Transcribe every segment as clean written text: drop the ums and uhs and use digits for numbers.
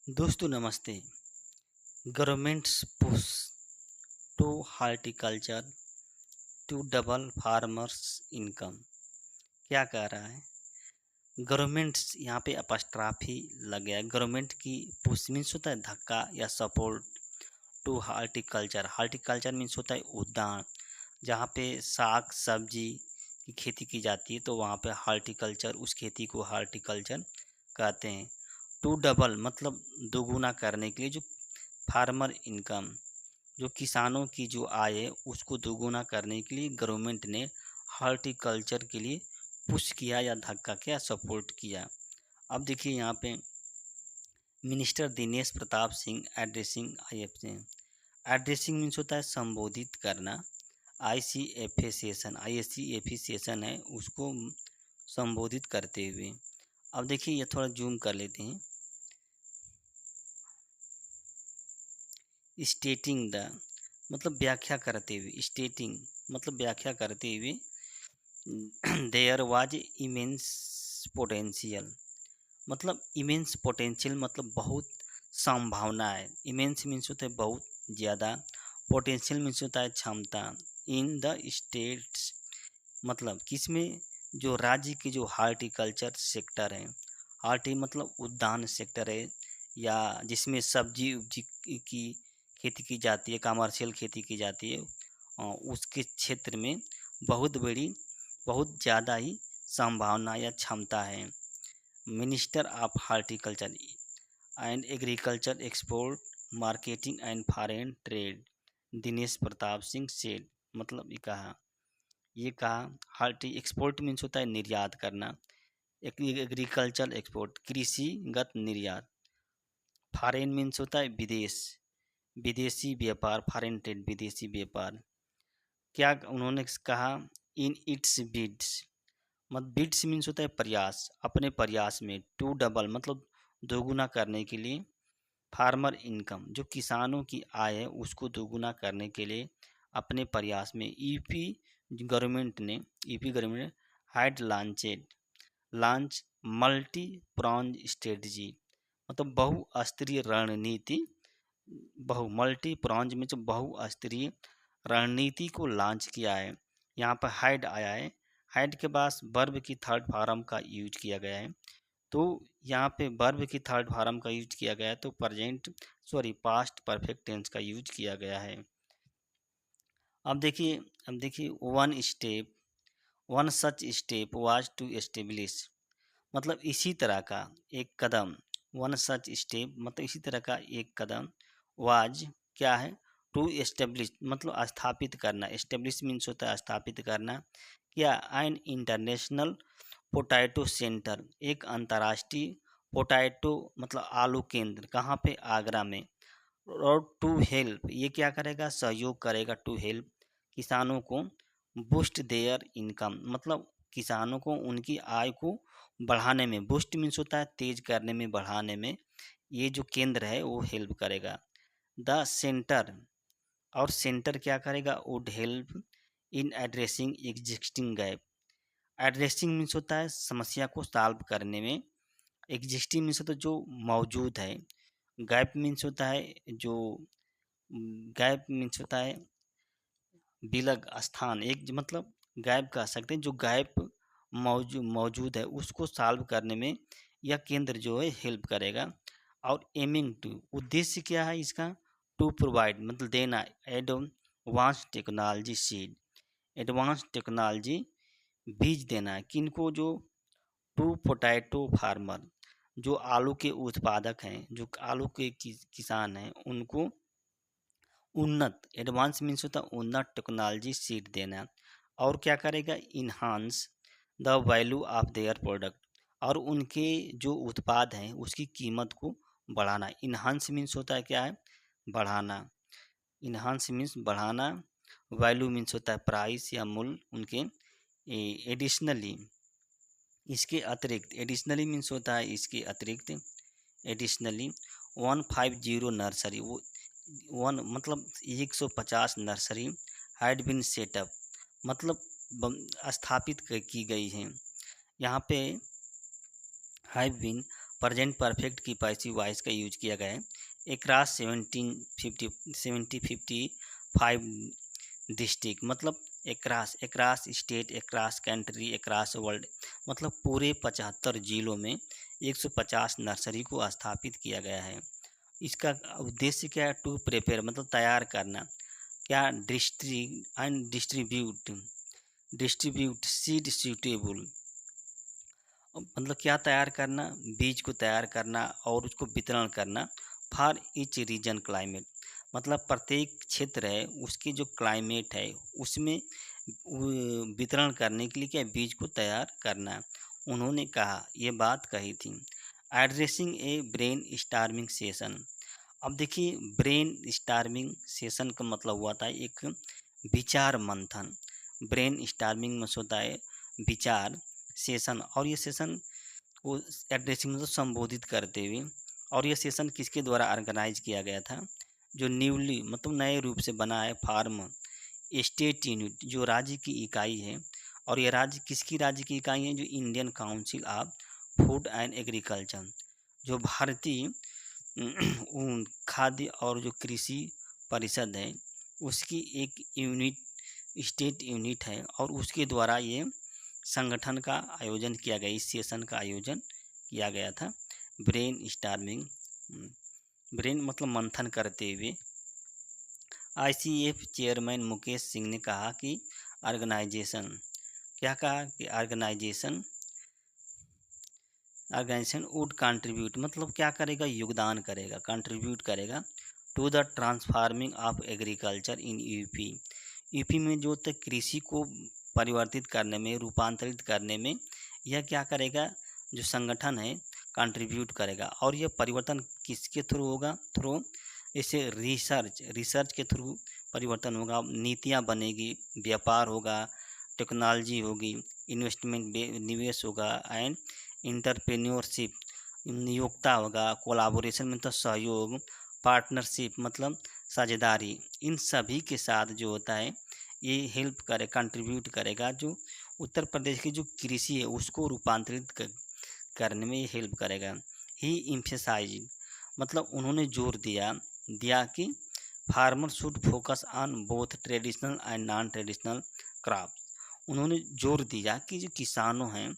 दोस्तों नमस्ते। Government's push to horticulture to double farmers income. क्या कह रहा है गवर्नमेंट्स? यहाँ पे अपस्ट्राफी लग गया है। गवर्नमेंट की पुश मीन्स होता है धक्का या support to horticulture. Horticulture means होता है उद्यान, जहाँ पे साग सब्जी की खेती की जाती है, तो वहाँ पे हॉर्टिकल्चर, उस खेती को हॉर्टिकल्चर कहते हैं। टू डबल मतलब दोगुना करने के लिए, जो फार्मर इनकम, जो किसानों की जो आय है उसको दोगुना करने के लिए गवर्नमेंट ने हॉर्टिकल्चर के लिए पुश किया या धक्का किया, सपोर्ट किया। अब देखिए यहाँ पे minister Dinesh Pratap Singh addressing IFC। Addressing means होता है संबोधित करना। ICFA सेशन, ICFA सेशन है, उसको संबोधित करते हुए। अब देखिए ये थोड़ा जूम कर लेते हैं। स्टेटिंग द मतलब व्याख्या करते हुए, स्टेटिंग मतलब व्याख्या करते हुए, देयर वाज इमेंस पोटेंशियल। मतलब इमेंस पोटेंशियल मतलब बहुत संभावना है। इमेंस मीन्स होता है बहुत ज़्यादा, पोटेंशियल मीन्स होता है क्षमता। इन द स्टेट्स मतलब किसमें, जो राज्य के जो हार्टिकल्चर सेक्टर है, हार्टी मतलब उद्यान सेक्टर है, या जिसमें सब्जी उब्जी की खेती की जाती है, कमर्शियल खेती की जाती है, उसके क्षेत्र में बहुत बड़ी, बहुत ज़्यादा ही संभावना या क्षमता है। Minister of horticulture and agriculture export marketing and foreign trade Dinesh Pratap Singh सेठ। मतलब ये कहा हार्टी एक्सपोर्ट मीन्स होता है निर्यात करना, एग्रीकल्चर एक्सपोर्ट कृषिगत निर्यात, फॉरेन मीन्स होता है विदेश, विदेशी व्यापार, फॉरेन ट्रेड विदेशी व्यापार। क्या उन्होंने कहा, इन इट्स बिड्स, मतलब बिड्स मीन्स होता है प्रयास, अपने प्रयास में, टू डबल मतलब दोगुना करने के लिए, फार्मर इनकम जो किसानों की आय है उसको दोगुना करने के लिए अपने प्रयास में EP government had launch multi prawns strategy, मतलब बहुस्तरीय रणनीति, मल्टी प्रॉन्ज में जो बहुस्तरीय रणनीति को लॉन्च किया है। यहाँ पर हाइड आया है, हाइड के बाद वर्ब की थर्ड फॉर्म का यूज किया गया है। तो यहाँ पे वर्ब की थर्ड फॉर्म का यूज किया गया है, तो पास्ट परफेक्ट टेंस का यूज किया गया है। अब देखिए one such step was to establish, मतलब इसी तरह का एक कदम, वन सच स्टेप मतलब इसी तरह का एक कदम, वाज क्या है, टू एस्टेब्लिश मतलब स्थापित करना, एस्टेब्लिश मीन्स होता है स्थापित करना, क्या, एन इंटरनेशनल पोटैटो सेंटर, एक अंतर्राष्ट्रीय पोटैटो मतलब आलू केंद्र, कहाँ पे, आगरा में। और टू हेल्प ये क्या करेगा, सहयोग करेगा, टू हेल्प किसानों को, बूस्ट देयर इनकम मतलब किसानों को उनकी आय को बढ़ाने में, बूस्ट मीन्स होता है तेज करने में, बढ़ाने में, ये जो केंद्र है वो हेल्प करेगा। द सेंटर, और सेंटर क्या करेगा, would help in addressing existing gap. Addressing means होता है समस्या को सॉल्व करने में, एग्जिस्टिंग मीन्स होता है जो मौजूद है, गैप मीन्स होता है जो, गैप मीन्स होता है विलग स्थान, एक मतलब गैप कह सकते हैं, जो गैप मौजूद है उसको सॉल्व करने में यह केंद्र जो है हेल्प करेगा। और एमिंग टू उद्देश्य क्या है इसका, टू प्रोवाइड मतलब देना, advance technology seed, advance technology बीज देना है, किनको, जो टू पोटैटो फार्मर, जो आलू के उत्पादक हैं, जो आलू के किसान हैं, उनको उन्नत, एडवांस मीन्स होता है उन्नत टेक्नोलॉजी सीड देना। और क्या करेगा, enhance the value of their product, और उनके जो उत्पाद हैं उसकी कीमत को बढ़ाना। इन्हांस मीन्स होता है क्या है, बढ़ाना, इन्हांस मीन्स बढ़ाना, वैल्यू मीन्स होता है प्राइस या मूल्य उनके। एडिशनली इसके अतिरिक्त, एडिशनली मीन्स होता है इसके अतिरिक्त, एडिशनली 150 नर्सरी, वो वन मतलब 150 नर्सरी हैड बिन सेटअप मतलब स्थापित की गई हैं। यहाँ पे हैव बीन प्रेजेंट परफेक्ट की पैसिव वॉइस का यूज किया गया है। अक्रॉस 1755 डिस्ट्रिक्ट मतलब across state, across country, across world मतलब पूरे 75 जिलों में 150 नर्सरी को स्थापित किया गया है। इसका उद्देश्य क्या है? टू प्रिपेयर मतलब तैयार करना, क्या डिस्ट्रीब्यूट सीड सूटेबल मतलब क्या तैयार करना, बीज को तैयार करना और उसको वितरण करना फॉर ईच रीजन क्लाइमेट मतलब प्रत्येक क्षेत्र है उसकी जो क्लाइमेट है उसमें वितरण करने के लिए क्या बीज को तैयार करना। उन्होंने कहा, ये बात कही थी। एड्रेसिंग ए ब्रेन स्टार्मिंग सेशन। अब देखिए, ब्रेन स्टार्मिंग सेशन का मतलब हुआ था एक विचार मंथन। ब्रेन स्टार्मिंग में होता है विचार सेशन, और ये सेशन को एड्रेसिंग मतलब संबोधित करते हुए, और ये सेशन किसके द्वारा ऑर्गेनाइज किया गया था? जो न्यूली मतलब नए रूप से बना है फार्म स्टेट यूनिट, जो राज्य की इकाई है, और ये राज्य की इकाई है? जो Indian council of food and agriculture, जो भारतीय खाद्य और जो कृषि परिषद है उसकी एक यूनिट, स्टेट यूनिट है, और उसके द्वारा ये संगठन का आयोजन किया गया, इस सेशन का आयोजन किया गया था। ब्रेन स्टार्मिंग, ब्रेन मतलब मंथन करते हुए। आईसीएफ चेयरमैन मुकेश सिंह ने कहा कि ऑर्गेनाइजेशन, क्या कहा कि ऑर्गेनाइजेशन वुड कंट्रीब्यूट मतलब क्या करेगा? योगदान करेगा, कंट्रीब्यूट करेगा to the transforming of agriculture in UP. UP में जो तक कृषि को परिवर्तित करने में, रूपांतरित करने में यह क्या करेगा? जो संगठन है कंट्रीब्यूट करेगा। और यह परिवर्तन किसके थ्रू होगा? थ्रू जैसे रिसर्च के थ्रू परिवर्तन होगा, नीतियाँ बनेगी, व्यापार होगा, टेक्नोलॉजी होगी, इन्वेस्टमेंट निवेश होगा, एंड इंटरप्रेन्योरशिप नियोक्ता होगा, कोलाबोरेशन मतलब सहयोग, पार्टनरशिप मतलब साझेदारी, इन सभी के साथ जो होता है ये हेल्प करे, कंट्रीब्यूट करेगा, जो उत्तर प्रदेश की जो कृषि है उसको रूपांतरित करने में ये हेल्प करेगा। ही एम्फेसाइज मतलब उन्होंने जोर दिया कि farmer should focus on both traditional and non traditional crop. उन्होंने जोर दिया कि जो किसान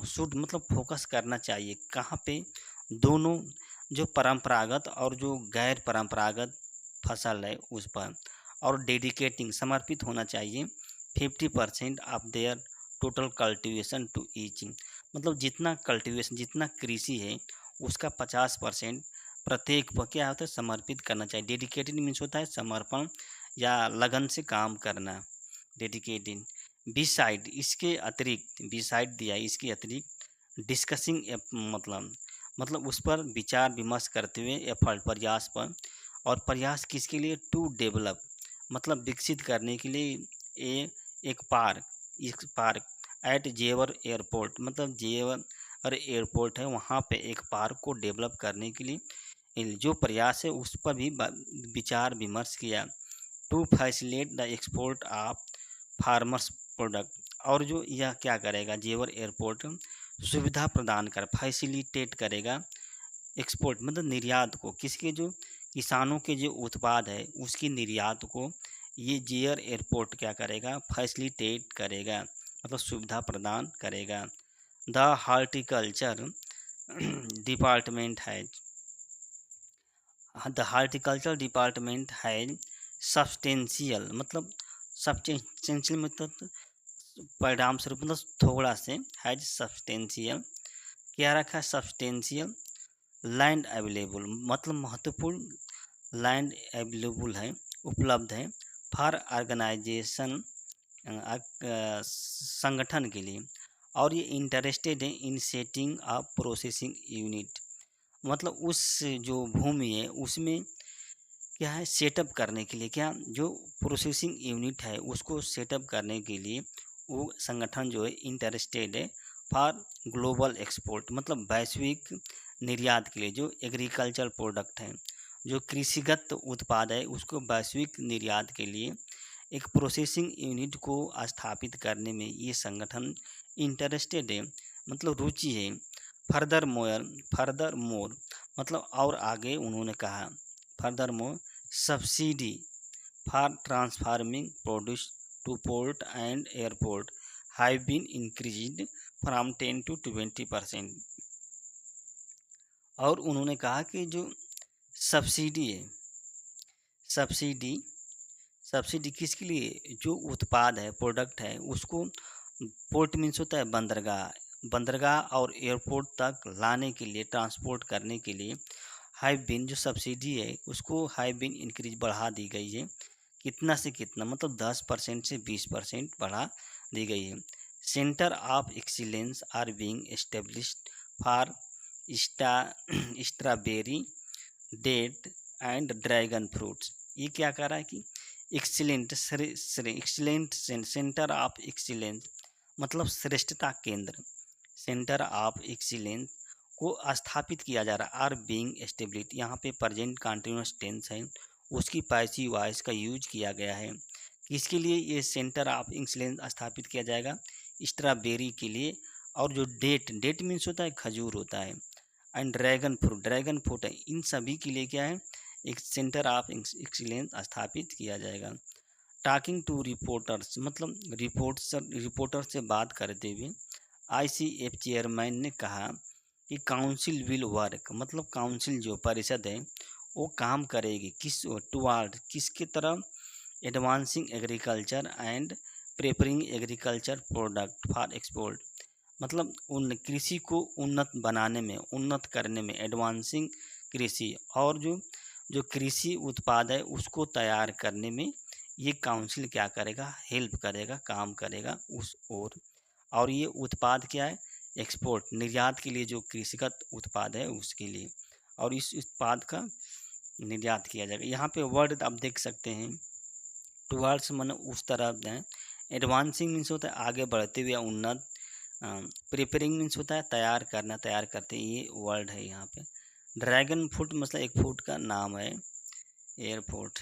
शुड मतलब फोकस करना चाहिए कहाँ पे? दोनों, जो परंपरागत और जो गैर परंपरागत फसल है उस पर, और डेडिकेटिंग समर्पित होना चाहिए 50% of their total cultivation to each मतलब जितना कल्टीवेशन, जितना कृषि है उसका 50% प्रत्येक पर क्या होता है? समर्पित करना चाहिए। डेडिकेटेड मीन्स होता है समर्पण या लगन से काम करना, डेडिकेटेड। बिसाइड इसके अतिरिक्त, बिसाइड दिया इसके अतिरिक्त, डिस्कसिंग मतलब उस पर विचार विमर्श करते हुए, एफर्ट प्रयास पर, और प्रयास किसके लिए? टू डेवलप मतलब विकसित करने के लिए एक पार्क एट जेवर एयरपोर्ट मतलब जेवर एयरपोर्ट है वहाँ पे एक पार्क को डेवलप करने के लिए जो प्रयास है उस पर भी विचार विमर्श किया। To facilitate the export of farmers product, और जो यह क्या करेगा? जेवर एयरपोर्ट सुविधा प्रदान कर, फैसिलिटेट करेगा एक्सपोर्ट मतलब निर्यात को, किसके? जो किसानों के जो उत्पाद है उसकी निर्यात को ये जेवर एयरपोर्ट क्या करेगा? फैसिलिटेट करेगा मतलब सुविधा प्रदान करेगा। The horticulture department has substantial मतलब परिणाम स्वरूप मतलब थोड़ा से, हैज सब्सटेंशियल क्या रखा है? सब्सटेंशियल लैंड अवेलेबल मतलब महत्वपूर्ण लैंड अवेलेबल है, उपलब्ध है, फॉर ऑर्गेनाइजेशन संगठन के लिए, और ये इंटरेस्टेड है in setting a processing unit मतलब उस जो भूमि है उसमें क्या है? सेटअप करने के लिए, क्या जो प्रोसेसिंग यूनिट है उसको सेटअप करने के लिए वो संगठन जो है इंटरेस्टेड है फॉर ग्लोबल एक्सपोर्ट मतलब वैश्विक निर्यात के लिए, जो एग्रीकल्चर प्रोडक्ट है, जो कृषिगत उत्पाद है उसको वैश्विक निर्यात के लिए एक प्रोसेसिंग यूनिट को स्थापित करने में ये संगठन इंटरेस्टेड है मतलब रुचि है। फर्दर मोर मतलब और आगे उन्होंने कहा, further more subsidy for transforming produce to port and airport have been increased from 10 to 20%। और उन्होंने कहा कि जो सब्सिडी है, सब्सिडी सब्सिडी किसके लिए, जो उत्पाद है, प्रोडक्ट है, उसको पोर्ट मीन्स होता है बंदरगाह और एयरपोर्ट तक लाने के लिए, ट्रांसपोर्ट करने के लिए हाई बीन जो सब्सिडी है उसको हाई बीन इंक्रीज बढ़ा दी गई है। कितना से कितना, मतलब 10% से 20% बढ़ा दी गई है। Centre of excellence are being established for strawberry, date and dragon fruits. ये क्या कह रहा है कि एक्सीलेंट सेंटर ऑफ एक्सीलेंस मतलब श्रेष्ठता केंद्र, सेंटर ऑफ एक्सीलेंस को स्थापित किया जा रहा है। आर बीइंग एस्टेब्लिश्ड, यहाँ पे प्रेजेंट कंटिन्यूअस टेंस है, उसकी पैसिव वॉइस का यूज किया गया है। किसके लिए ये सेंटर ऑफ एक्सीलेंस स्थापित किया जाएगा, स्ट्रॉबेरी के लिए। और जो डेट मीन्स होता है खजूर होता है, एंड ड्रैगन फ्रूट है, इन सभी के लिए क्या है, एक सेंटर ऑफ एक्सीलेंस स्थापित किया जाएगा। टॉकिंग टू रिपोर्टर्स मतलब रिपोर्टर से बात करते हुए ICF चेयरमैन ने कहा कि काउंसिल विल वर्क मतलब काउंसिल जो परिषद है वो काम करेगी टुवार्ड किसकी तरफ, advancing agriculture and preparing agriculture product for export मतलब उन कृषि को उन्नत बनाने में, उन्नत करने में, एडवांसिंग कृषि और जो कृषि उत्पाद है उसको तैयार करने में ये काउंसिल क्या करेगा, हेल्प करेगा, काम करेगा उस और ये उत्पाद क्या है, एक्सपोर्ट निर्यात के लिए, जो कृषिगत उत्पाद है उसके लिए, और इस उत्पाद का निर्यात किया जाएगा। यहाँ पे वर्ड आप देख सकते हैं, टुवर्ड्स मन उस तरफ है, एडवांसिंग मीन्स होता है आगे बढ़ते हुए, उन्नत, प्रिपेयरिंग मीन्स होता है तैयार करना, तैयार करते, ये वर्ड है यहाँ पे। ड्रैगन फ्रूट मतलब एक फ्रूट का नाम है, एयरपोर्ट।